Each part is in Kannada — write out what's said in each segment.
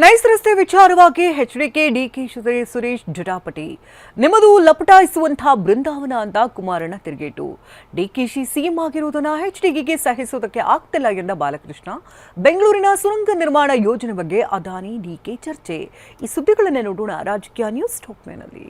ನೈಸ್ ರಸ್ತೆ ವಿಚಾರವಾಗಿ ಎಚ್ಡಿಕೆ ಡಿಕೆ ಸುರೇಶ್ ಜಟಾಪಟಿ. ನಿಮ್ಮದು ಲಪಟಾಯಿಸುವಂತಹ ಬೃಂದಾವನ ಅಂತ ಕುಮಾರಣ್ಣ ತಿರುಗೇಟು. ಡಿಕೆಶಿ ಸಿಎಂ ಆಗಿರುವುದನ್ನ ಎಚ್ಡಿಕೆಗೆ ಸಹಿಸುವುದಕ್ಕೆ ಆಗ್ತಿಲ್ಲ ಎಂದ ಬಾಲಕೃಷ್ಣ. ಬೆಂಗಳೂರಿನ ಸುರಂಗ ನಿರ್ಮಾಣ ಯೋಜನೆ ಬಗ್ಗೆ ಅದಾನಿ ಡಿಕೆ ಚರ್ಚೆ. ಈ ಸುದ್ದಿಗಳನ್ನೇ ನೋಡೋಣ ರಾಜಕೀಯ ನ್ಯೂಸ್ ಟಾಪ್ನಲ್ಲಿ.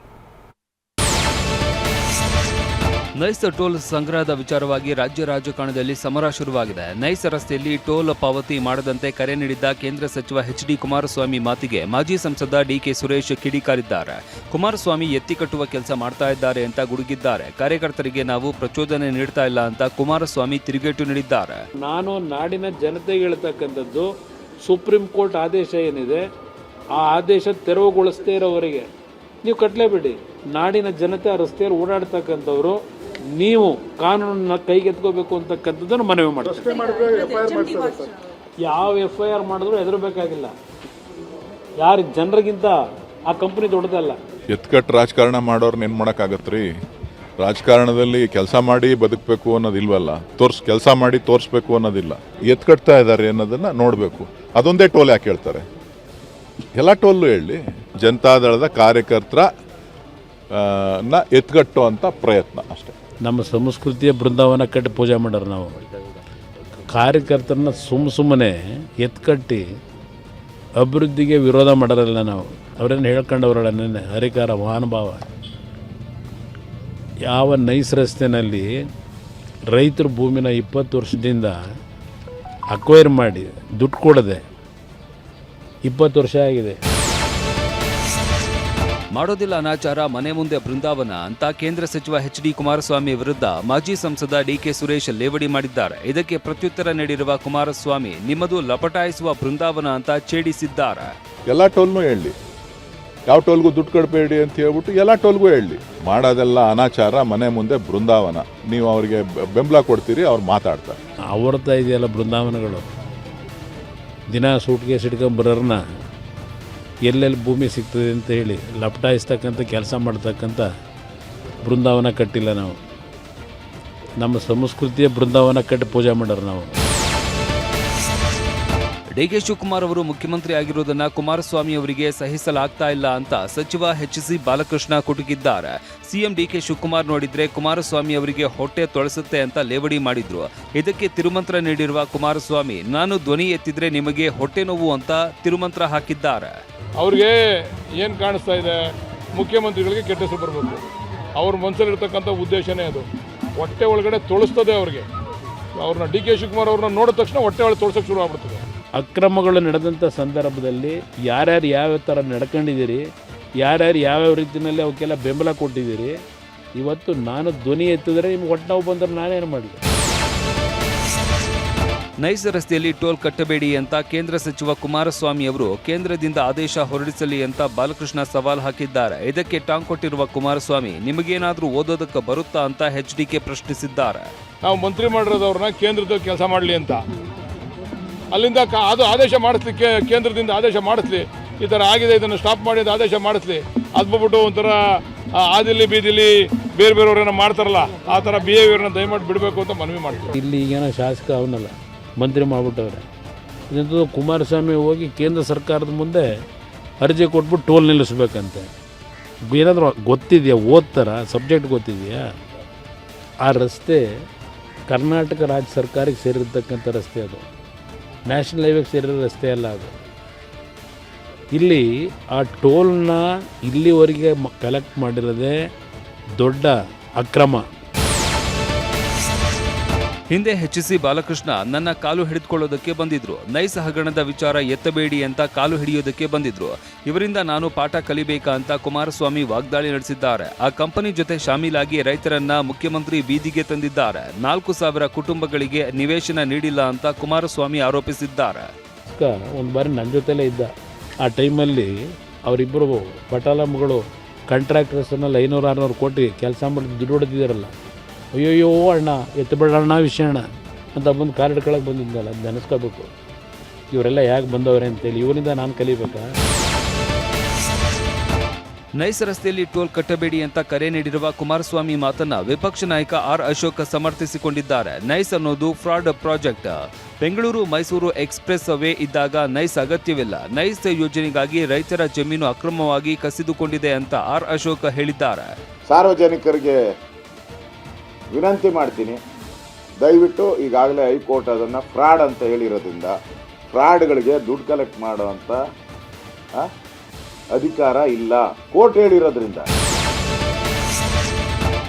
ನೈಸ್ ಟೋಲ್ ಸಂಗ್ರಹದ ವಿಚಾರವಾಗಿ ರಾಜ್ಯ ರಾಜಕಾರಣದಲ್ಲಿ ಸಮರ ಶುರುವಾಗಿದೆ. ನೈಸ್ ರಸ್ತೆಯಲ್ಲಿ ಟೋಲ್ ಪಾವತಿ ಮಾಡದಂತೆ ಕರೆ ನೀಡಿದ್ದ ಕೇಂದ್ರ ಸಚಿವ ಎಚ್ಡಿ ಕುಮಾರಸ್ವಾಮಿ ಮಾತಿಗೆ ಮಾಜಿ ಸಂಸದ ಡಿಕೆ ಸುರೇಶ್ ಕಿಡಿಕಾರಿದ್ದಾರೆ. ಕುಮಾರಸ್ವಾಮಿ ಎತ್ತಿ ಕಟ್ಟುವ ಕೆಲಸ ಮಾಡ್ತಾ ಇದ್ದಾರೆ ಅಂತ ಗುಡುಗಿದ್ದಾರೆ. ಕಾರ್ಯಕರ್ತರಿಗೆ ನಾವು ಪ್ರಚೋದನೆ ನೀಡ್ತಾ ಇಲ್ಲ ಅಂತ ಕುಮಾರಸ್ವಾಮಿ ತಿರುಗೇಟು ನೀಡಿದ್ದಾರೆ. ನಾನು ನಾಡಿನ ಜನತೆಗೆ ಹೇಳ್ತಕ್ಕಂಥದ್ದು, ಸುಪ್ರೀಂ ಕೋರ್ಟ್ ಆದೇಶ ಏನಿದೆ ಆ ಆದೇಶ ತೆರವುಗೊಳಿಸದೇ ಇರೋವರೆಗೆ ನೀವು ಕಟ್ಟಲೇಬೇಡಿ. ನಾಡಿನ ಜನತೆ ಆ ರಸ್ತೆಯಲ್ಲಿ ಓಡಾಡ್ತಕ್ಕಂಥವ್ರು ನೀವು ಕಾನೂನನ್ನ ಕೈಗೆತ್ಕೋಬೇಕು ಅಂತಕ್ಕಂಥದ್ದನ್ನು ಮನವಿ ಮಾಡ್ತಾರೆ. ಯಾವ FIR ಮಾಡಿದ್ರು ಹೆದರಬೇಕಾಗಿಲ್ಲ. ಯಾರು ಜನರಿಗಿಂತ ಆ ಕಂಪ್ನಿ ದೊಡ್ಡದಲ್ಲ. ಎತ್ಕಟ್ಟು ರಾಜಕಾರಣ ಮಾಡೋರ್ನ ಏನು ಮಾಡೋಕ್ಕಾಗತ್ರಿ? ರಾಜಕಾರಣದಲ್ಲಿ ಕೆಲಸ ಮಾಡಿ ಬದುಕಬೇಕು ಅನ್ನೋದಿಲ್ವಲ್ಲ, ಕೆಲಸ ಮಾಡಿ ತೋರಿಸ್ಬೇಕು ಅನ್ನೋದಿಲ್ಲ. ಎತ್ಕಟ್ತಾ ಇದ್ದಾರೆ ಅನ್ನೋದನ್ನ ನೋಡಬೇಕು. ಅದೊಂದೇ ಟೋಲ್ ಯಾಕೆ ಹೇಳ್ತಾರೆ? ಎಲ್ಲ ಟೋಲು ಹೇಳಿ. ಜನತಾದಳದ ಕಾರ್ಯಕರ್ತರ ಎತ್ಕಟ್ಟು ಅಂತ ಪ್ರಯತ್ನ ಅಷ್ಟೇ. ನಮ್ಮ ಸಂಸ್ಕೃತಿಯ ಬೃಂದಾವನ ಕಟ್ಟಿ ಪೂಜೆ ಮಾಡೋರು ನಾವು. ಕಾರ್ಯಕರ್ತರನ್ನ ಸುಮ್ಮನೆ ಎತ್ಕಟ್ಟಿ ಅಭಿವೃದ್ಧಿಗೆ ವಿರೋಧ ಮಾಡೋರಲ್ಲ ನಾವು. ಅವರನ್ನು ಹೇಳ್ಕೊಂಡವರನ್ನೇ ಹರಿಕಾರ ಮಹಾನುಭಾವ. ಯಾವ ನೈಸ್ ರಸ್ತೆಯಲ್ಲಿ ರೈತರ ಭೂಮಿನ 20 ವರ್ಷದಿಂದ ಅಕ್ವೈರ್ ಮಾಡಿ ದುಡ್ಡು ಕೊಡದೆ 20 ವರ್ಷ ಆಗಿದೆ. ಮಾಡೋದಿಲ್ಲ ಅನಾಚಾರ, ಮನೆ ಮುಂದೆ ಬೃಂದಾವನ ಅಂತ ಕೇಂದ್ರ ಸಚಿವ ಎಚ್ಡಿ ಕುಮಾರಸ್ವಾಮಿ ವಿರುದ್ಧ ಮಾಜಿ ಸಂಸದ ಡಿಕೆ ಸುರೇಶ್ ಲೇವಡಿ ಮಾಡಿದ್ದಾರೆ. ಇದಕ್ಕೆ ಪ್ರತ್ಯುತ್ತರ ನೀಡಿರುವ ಕುಮಾರಸ್ವಾಮಿ ನಿಮ್ಮದು ಲಪಟಾಯಿಸುವ ಬೃಂದಾವನ ಅಂತ ಛೇಡಿಸಿದ್ದಾರೆ. ಎಲ್ಲ ಟೋಲ್ನು ಹೇಳಿ, ಯಾವ ಟೋಲ್ಗೂ ದುಡ್ಡು ಕೊಡಬೇಡಿ ಅಂತ ಹೇಳ್ಬಿಟ್ಟು ಎಲ್ಲ ಟೋಲ್ಗೂ ಹೇಳಿ. ಮಾಡೋದೆಲ್ಲ ಅನಾಚಾರ, ಮನೆ ಮುಂದೆ ಬೃಂದಾವನ. ನೀವು ಅವರಿಗೆ ಬೆಂಬಲ ಕೊಡ್ತೀರಿ, ಅವ್ರು ಮಾತಾಡ್ತಾರೆ. ಅವ್ರತಾ ಇದೆಯಲ್ಲ ಬೃಂದಾವನಗಳು. ದಿನ ಸೂಟ್ಗೆ ಸಿಡ್ಕೊಂಬರೋರನ್ನ ಎಲ್ಲೆಲ್ಲಿ ಭೂಮಿ ಸಿಗ್ತದೆ ಅಂತ ಹೇಳಿ ಲಪಟಾಯಿಸ್ತಕ್ಕಂಥ ಕೆಲಸ ಮಾಡ್ತಕ್ಕಂಥ ಬೃಂದಾವನ ಕಟ್ಟಿಲ್ಲ ನಾವು. ನಮ್ಮ ಸಂಸ್ಕೃತಿಯ ಬೃಂದಾವನ ಕಟ್ಟಿ ಪೂಜೆ ಮಾಡೋರು ನಾವು. ಡಿಕೆ ಶಿವಕುಮಾರ್ ಅವರು ಮುಖ್ಯಮಂತ್ರಿ ಆಗಿರುವುದನ್ನ ಕುಮಾರಸ್ವಾಮಿ ಅವರಿಗೆ ಸಹಿಸಲಾಗ್ತಾ ಇಲ್ಲ ಅಂತ ಸಚಿವ HC ಬಾಲಕೃಷ್ಣ ಕುಟುಕಿದ್ದಾರೆ. ಸಿಎಂ ಡಿಕೆ ಶಿವಕುಮಾರ್ ನೋಡಿದ್ರೆ ಕುಮಾರಸ್ವಾಮಿ ಅವರಿಗೆ ಹೊಟ್ಟೆ ತೊಳಸುತ್ತೆ ಅಂತ ಲೇವಡಿ ಮಾಡಿದ್ರು. ಇದಕ್ಕೆ ತಿರುಮಂತ್ರ ನೀಡಿರುವ ಕುಮಾರಸ್ವಾಮಿ ನಾನು ಧ್ವನಿ ಎತ್ತಿದ್ರೆ ನಿಮಗೆ ಹೊಟ್ಟೆ ನೋವು ಅಂತ ತಿರುಮಂತ್ರ ಹಾಕಿದ್ದಾರೆ. ಅವ್ರಿಗೆ ಏನು ಕಾಣಿಸ್ತಾ ಇದೆ? ಮುಖ್ಯಮಂತ್ರಿಗಳಿಗೆ ಕೆಟ್ಟ ಹೆಸರು ಬರಬೇಕು. ಅವ್ರ ಮನಸ್ಸಲ್ಲಿರ್ತಕ್ಕಂಥ ಉದ್ದೇಶನೇ ಅದು. ಹೊಟ್ಟೆ ಒಳಗಡೆ ತೊಳಸ್ತದೆ ಅವ್ರಿಗೆ. ಅವ್ರನ್ನ ಡಿಕೆ ಶಿವಕುಮಾರ್ ಅವ್ರನ್ನ ನೋಡಿದ ತಕ್ಷಣ ಹೊಟ್ಟೆ ಒಳಗೆ ತೊಳಸಕ್ಕೆ ಶುರು ಆಗ್ಬಿಡ್ತದೆ. ಅಕ್ರಮಗಳು ನಡೆದಂಥ ಸಂದರ್ಭದಲ್ಲಿ ಯಾರ್ಯಾರು ಯಾವ್ಯಾವ ಥರ ನಡ್ಕೊಂಡಿದ್ದೀರಿ, ಯಾರ್ಯಾರು ಯಾವ್ಯಾವ ರೀತಿಯಲ್ಲಿ ಅವಕ್ಕೆಲ್ಲ ಬೆಂಬಲ ಕೊಟ್ಟಿದ್ದೀರಿ. ಇವತ್ತು ನಾನು ಧ್ವನಿ ಎತ್ತಿದ್ರೆ ನಿಮ್ಗೆ ಹೊಟ್ಟೆ ನೋವು ಬಂದ್ರೆ ನಾನೇನು ಮಾಡಲಿ? ನೈಸ್ ರಸ್ತೆಯಲ್ಲಿ ಟೋಲ್ ಕಟ್ಟಬೇಡಿ ಅಂತ ಕೇಂದ್ರ ಸಚಿವ ಕುಮಾರಸ್ವಾಮಿ ಅವರು ಕೇಂದ್ರದಿಂದ ಆದೇಶ ಹೊರಡಿಸಲಿ ಅಂತ ಬಾಲಕೃಷ್ಣ ಸವಾಲ್ ಹಾಕಿದ್ದಾರೆ. ಇದಕ್ಕೆ ಟಾಂಗ್ ಕೊಟ್ಟಿರುವ ಕುಮಾರಸ್ವಾಮಿ ನಿಮಗೇನಾದರೂ ಓದೋದಕ್ಕೆ ಬರುತ್ತಾ ಅಂತ HDK ಪ್ರಶ್ನಿಸಿದ್ದಾರೆ. ನಾವು ಮಂತ್ರಿ ಮಾಡಿರೋದವ್ರನ್ನ ಕೇಂದ್ರದಲ್ಲಿ ಕೆಲಸ ಮಾಡಲಿ ಅಂತ, ಅಲ್ಲಿಂದ ಅದು ಆದೇಶ ಮಾಡಿಸ್ಲಿಕ್ಕೆ ಕೇಂದ್ರದಿಂದ ಆದೇಶ ಮಾಡಿಸ್ಲಿ. ಈ ಥರ ಆಗಿದೆ, ಇದನ್ನು ಸ್ಟಾಪ್ ಮಾಡಿ ಅಂತ ಆದೇಶ ಮಾಡಿಸ್ಲಿ. ಅದು ಬಿಟ್ಬಿಟ್ಟು ಒಂಥರ ಆದಿಲ್ಲಿ ಬೀದಿಲಿ ಬೇರೆ ಬೇರೆಯವ್ರನ್ನ ಮಾಡ್ತಾರಲ್ಲ, ಆ ಥರ ಬಿಹೇವಿಯರ್ನ ದಯಮಾಡಿ ಬಿಡಬೇಕು ಅಂತ ಮನವಿ ಮಾಡ್ತೀವಿ. ಇಲ್ಲಿ ಈಗೇನೋ ಶಾಸಕ ಅವನಲ್ಲ ಮಂತ್ರಿ ಮಾಡಿಬಿಟ್ಟವ್ರೆ. ಇದಂತೂ ಕುಮಾರಸ್ವಾಮಿ ಹೋಗಿ ಕೇಂದ್ರ ಸರ್ಕಾರದ ಮುಂದೆ ಅರ್ಜಿ ಕೊಟ್ಬಿಟ್ಟು ಟೋಲ್ ನಿಲ್ಲಿಸ್ಬೇಕಂತೆ. ಏನಾದರೂ ಗೊತ್ತಿದೆಯಾ? ಓದ್ತಾರ? ಸಬ್ಜೆಕ್ಟ್ ಗೊತ್ತಿದೆಯಾ? ಆ ರಸ್ತೆ ಕರ್ನಾಟಕ ರಾಜ್ಯ ಸರ್ಕಾರಕ್ಕೆ ಸೇರಿರ್ತಕ್ಕಂಥ ರಸ್ತೆ. ಅದು ನ್ಯಾಷನಲ್ ಹೈವೇಗೆ ಸೇರಿರೋ ರಸ್ತೆ ಅಲ್ಲ ಅದು. ಇಲ್ಲಿ ಆ ಟೋಲ್ನ ಇಲ್ಲಿವರೆಗೆ ಕಲೆಕ್ಟ್ ಮಾಡಿರೋದೇ ದೊಡ್ಡ ಅಕ್ರಮ. ಹಿಂದೆ HC ಬಾಲಕೃಷ್ಣ ನನ್ನ ಕಾಲು ಹಿಡಿದುಕೊಳ್ಳೋದಕ್ಕೆ ಬಂದಿದ್ರು. ನೈಸ್ ಹಗರಣದ ವಿಚಾರ ಎತ್ತಬೇಡಿ ಅಂತ ಕಾಲು ಹಿಡಿಯೋದಕ್ಕೆ ಬಂದಿದ್ರು. ಇವರಿಂದ ನಾನು ಪಾಠ ಕಲಿಬೇಕಾ ಅಂತ ಕುಮಾರಸ್ವಾಮಿ ವಾಗ್ದಾಳಿ ನಡೆಸಿದ್ದಾರೆ. ಆ ಕಂಪನಿ ಜೊತೆ ಶಾಮೀಲಾಗಿ ರೈತರನ್ನ ಮುಖ್ಯಮಂತ್ರಿ ಬೀದಿಗೆ ತಂದಿದ್ದಾರೆ. 4,000 ಕುಟುಂಬಗಳಿಗೆ ನಿವೇಶನ ನೀಡಿಲ್ಲ ಅಂತ ಕುಮಾರಸ್ವಾಮಿ ಆರೋಪಿಸಿದ್ದಾರೆ. ಒಂದು ಬಾರಿ ನನ್ನ ಜೊತೆಲೇ ಇದ್ದ. ಆ ಟೈಮಲ್ಲಿ ಅವರಿಬ್ಬರು ಪಟಾಲಂಗಳು ಕಾಂಟ್ರಾಕ್ಟರ್ಸನ್ನೆಲ್ಲ 500-600 ಕೋಟಿ ಕೆಲಸ ಮಾಡಿ ದುಡ್ಡು ಹೊಡೆದಿದ್ದಾರಲ್ಲ. ಅಯ್ಯೋಯ್ಯೋ ಅಣ್ಣ ಎತ್ತಬೇಡ ಅಣ್ಣ ವಿಷಯ ಅಣ್ಣ ಅಂತ ಬಂದು ಕಾರ್ ಹಿಡ್ಕೊಳಕ್ಕೆ ಬಂದಿದ್ದಲ್ಲ. ಅದು ನೆನೆಸ್ಕೋಬೇಕು. ಇವರೆಲ್ಲ ಯಾಕೆ ಬಂದವ್ರೆ ಅಂತೇಳಿ ಇವರಿಂದ ನಾನು ಕಲಿಬೇಕಾ? ನೈಸ್ ರಸ್ತೆಯಲ್ಲಿ ಟೋಲ್ ಕಟ್ಟಬೇಡಿ ಅಂತ ಕರೆ ನೀಡಿರುವ ಕುಮಾರಸ್ವಾಮಿ ಮಾತನ್ನ ವಿಪಕ್ಷ ನಾಯಕ ಆರ್ ಅಶೋಕ್ ಸಮರ್ಥಿಸಿಕೊಂಡಿದ್ದಾರೆ. ನೈಸ್ ಅನ್ನೋದು fraud project. Bengaluru Mysuru express way ಇದ್ದಾಗ ನೈಸ್ ಅಗತ್ಯವಿಲ್ಲ. ನೈಸ್ ಯೋಜನೆಗಾಗಿ ರೈತರ ಜಮೀನು ಅಕ್ರಮವಾಗಿ ಕಸಿದುಕೊಂಡಿದೆ ಅಂತ ಆರ್ ಅಶೋಕ್ ಹೇಳಿದ್ದಾರೆ. ಸಾರ್ವಜನಿಕರಿಗೆ ವಿನಂತಿ ಮಾಡ್ತೀನಿ, ದಯವಿಟ್ಟು ಈಗಾಗಲೇ ಹೈಕೋರ್ಟ್ ಅದನ್ನು ಫ್ರಾಡ್ ಅಂತ ಹೇಳಿರೋದ್ರಿಂದ ಫ್ರಾಡ್ಗಳಿಗೆ ದುಡ್ಡು ಕಲೆಕ್ಟ್ ಮಾಡುವಂಥ ಅಧಿಕಾರ ಇಲ್ಲ, ಕೋರ್ಟ್ ಹೇಳಿರೋದ್ರಿಂದ.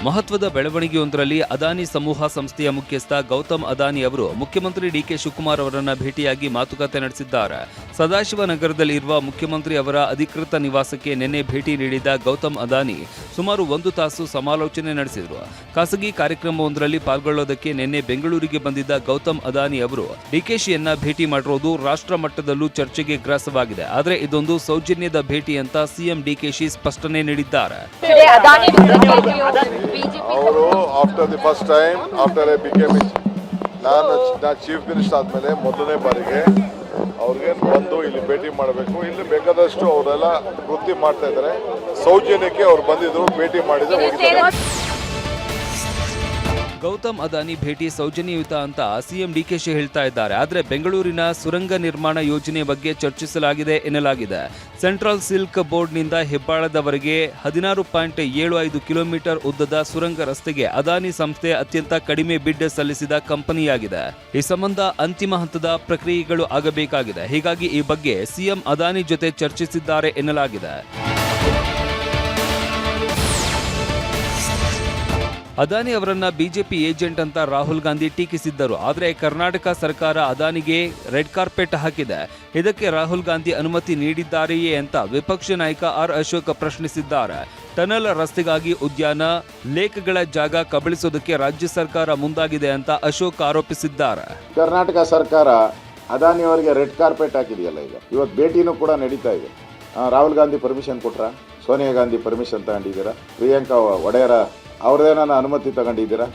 ಮಹತ್ವದ ಬೆಳವಣಿಗೆಯೊಂದರಲ್ಲಿ ಅದಾನಿ ಸಮೂಹ ಸಂಸ್ಥೆಯ ಮುಖ್ಯಸ್ಥ ಗೌತಮ್ ಅದಾನಿ ಅವರು ಮುಖ್ಯಮಂತ್ರಿ ಡಿಕೆ ಶಿವಕುಮಾರ್ ಅವರನ್ನ ಭೇಟಿಯಾಗಿ ಮಾತುಕತೆ ನಡೆಸಿದ್ದಾರೆ. ಸದಾಶಿವನಗರದಲ್ಲಿ ಇರುವ ಮುಖ್ಯಮಂತ್ರಿ ಅವರ ಅಧಿಕೃತ ನಿವಾಸಕ್ಕೆ ನಿನ್ನೆ ಭೇಟಿ ನೀಡಿದ ಗೌತಮ್ ಅದಾನಿ ಸುಮಾರು 1 ತಾಸು ಸಮಾಲೋಚನೆ ನಡೆಸಿದರು. ಖಾಸಗಿ ಕಾರ್ಯಕ್ರಮವೊಂದರಲ್ಲಿ ಪಾಲ್ಗೊಳ್ಳೋದಕ್ಕೆ ನಿನ್ನೆ ಬೆಂಗಳೂರಿಗೆ ಬಂದಿದ್ದ ಗೌತಮ್ ಅದಾನಿ ಅವರು ಡಿಕೆಶಿಯನ್ನ ಭೇಟಿ ಮಾಡಿರೋದು ರಾಷ್ಟ್ರ ಮಟ್ಟದಲ್ಲೂ ಚರ್ಚೆಗೆ ಗ್ರಾಸವಾಗಿದೆ. ಆದರೆ ಇದೊಂದು ಸೌಜನ್ಯದ ಭೇಟಿ ಅಂತ ಸಿಎಂ ಡಿಕೆಶಿ ಸ್ಪಷ್ಟನೆ ನೀಡಿದ್ದಾರೆ. ಅವರು after the first time after I became ನಾನು ಚೀಫ್ ಮಿನಿಸ್ಟರ್ ಆದಮೇಲೆ ಮೊದಲನೇ ಬಾರಿಗೆ ಅವ್ರಿಗೆ ಬಂದು ಇಲ್ಲಿ ಭೇಟಿ ಮಾಡಬೇಕು. ಇಲ್ಲಿ ಬೇಕಾದಷ್ಟು ಅವರೆಲ್ಲ ವೃತ್ತಿ ಮಾಡ್ತಾ ಇದ್ದಾರೆ. ಸೌಜನ್ಯಕ್ಕೆ ಅವ್ರು ಬಂದಿದ್ರು, ಭೇಟಿ ಮಾಡಿದ್ರೆ ಹೋಗಿದ್ದಾರೆ. ಗೌತಮ್ ಅದಾನಿ ಭೇಟಿ ಸೌಜನ್ಯಯುತ ಅಂತ ಸಿಎಂ ಡಿಕೆಶಿ ಹೇಳ್ತಾ ಇದ್ದಾರೆ. ಆದರೆ ಬೆಂಗಳೂರಿನ ಸುರಂಗ ನಿರ್ಮಾಣ ಯೋಜನೆ ಬಗ್ಗೆ ಚರ್ಚಿಸಲಾಗಿದೆ ಎನ್ನಲಾಗಿದೆ. ಸೆಂಟ್ರಲ್ ಸಿಲ್ಕ್ ಬೋರ್ಡ್ನಿಂದ ಹೆಬ್ಬಾಳದವರೆಗೆ 16.75 ಕಿಲೋಮೀಟರ್ ಉದ್ದದ ಸುರಂಗ ರಸ್ತೆಗೆ ಅದಾನಿ ಸಂಸ್ಥೆ ಅತ್ಯಂತ ಕಡಿಮೆ ಬಿಡ್ ಸಲ್ಲಿಸಿದ ಕಂಪನಿಯಾಗಿದೆ. ಈ ಸಂಬಂಧ ಅಂತಿಮ ಹಂತದ ಪ್ರಕ್ರಿಯೆಗಳು ಆಗಬೇಕಾಗಿದೆ. ಹೀಗಾಗಿ ಈ ಬಗ್ಗೆ ಸಿಎಂ ಅದಾನಿ ಜೊತೆ ಚರ್ಚಿಸಿದ್ದಾರೆ ಎನ್ನಲಾಗಿದೆ. ಅದಾನಿ ಅವರನ್ನ ಬಿಜೆಪಿ ಏಜೆಂಟ್ ಅಂತ ರಾಹುಲ್ ಗಾಂಧಿ ಟೀಕಿಸಿದ್ದರು. ಆದರೆ ಕರ್ನಾಟಕ ಸರ್ಕಾರ ಅದಾನಿಗೆ ರೆಡ್ ಕಾರ್ಪೆಟ್ ಹಾಕಿದೆ. ಇದಕ್ಕೆ ರಾಹುಲ್ ಗಾಂಧಿ ಅನುಮತಿ ನೀಡಿದ್ದಾರೆಯೇ ಅಂತ ವಿಪಕ್ಷ ನಾಯಕ ಆರ್ ಅಶೋಕ್ ಪ್ರಶ್ನಿಸಿದ್ದಾರೆ. ಟನಲ್ ರಸ್ತೆಗಾಗಿ ಉದ್ಯಾನ ಲೇಕ್ಗಳ ಜಾಗ ಕಬಳಿಸೋದಕ್ಕೆ ರಾಜ್ಯ ಸರ್ಕಾರ ಮುಂದಾಗಿದೆ ಅಂತ ಅಶೋಕ್ ಆರೋಪಿಸಿದ್ದಾರೆ. ಕರ್ನಾಟಕ ಸರ್ಕಾರ ಅದಾನಿ ಅವರಿಗೆ ರೆಡ್ ಕಾರ್ಪೆಟ್ ಹಾಕಿದೆಯಲ್ಲ, ಇವತ್ತು ಭೇಟಿನೂ ಕೂಡ ನಡೀತಾ ಇದೆ. ರಾಹುಲ್ ಗಾಂಧಿ ಪರ್ಮಿಷನ್ ಕೊಟ್ರಾ? ಸೋನಿಯಾ ಗಾಂಧಿ ಪರ್ಮಿಷನ್ ತಗೊಂಡಿದ್ದೀರಾ? ಪ್ರಿಯಾಂಕಾ ವಡೇರ ಅವ್ರದ್ದೇನ ಅನುಮತಿ ತಗೊಂಡಿದ್ದೀರಾ?